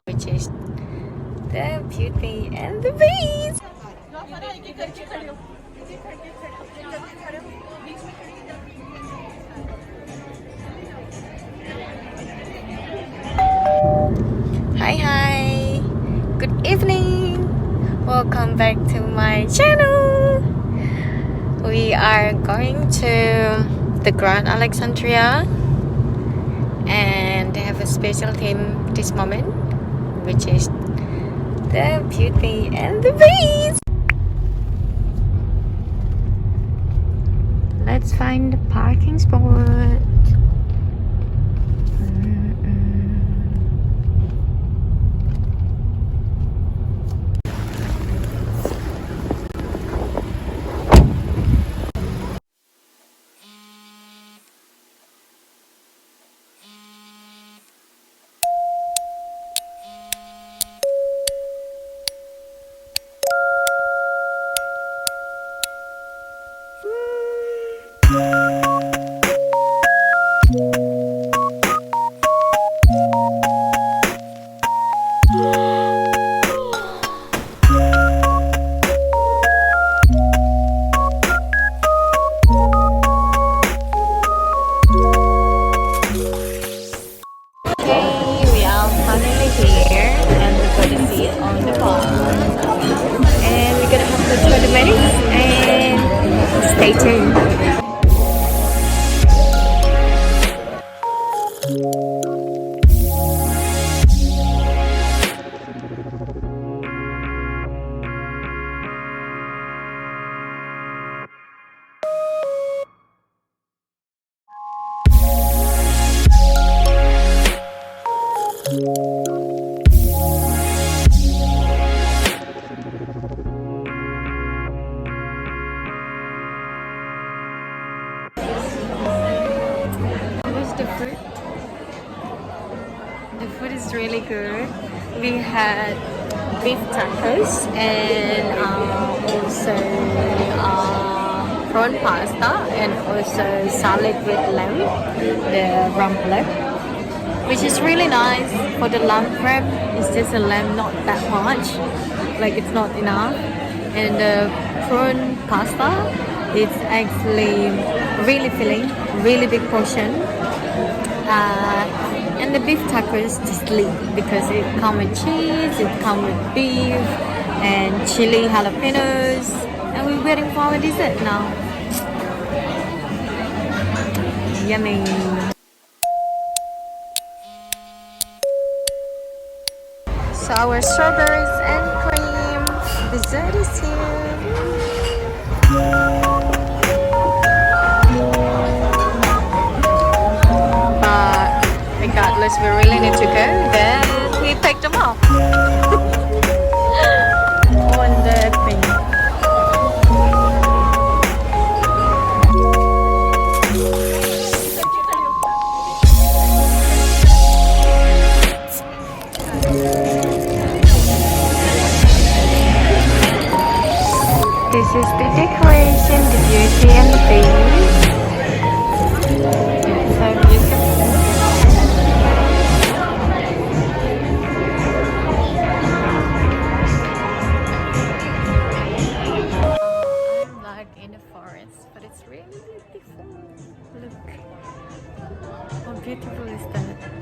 which is the beauty and the beast. Hi, good evening. Welcome back to my channel. We are going to the Grand Alexandria, and they have a special theme this moment, which is the beauty and the beast. Let's find the parking spot. Stay tuned. The food is really good. We had beef tacos and also prawn pasta and also salad with lamb, the rump leg, which is really nice. For the lamb wrap, it's just a lamb, not that much, like it's not enough. And the prawn pasta, it's actually really filling, really big portion. And the beef tacos just leave because it comes with cheese, it comes with beef and chili jalapenos, and we're waiting for our dessert now. Yummy. So our strawberries and cream dessert is here. Regardless, we really need to go, then we pick them up on the thing. This is the decoration, the beauty and the beast. It's so beautiful. But it's really beautiful. Look how beautiful is that.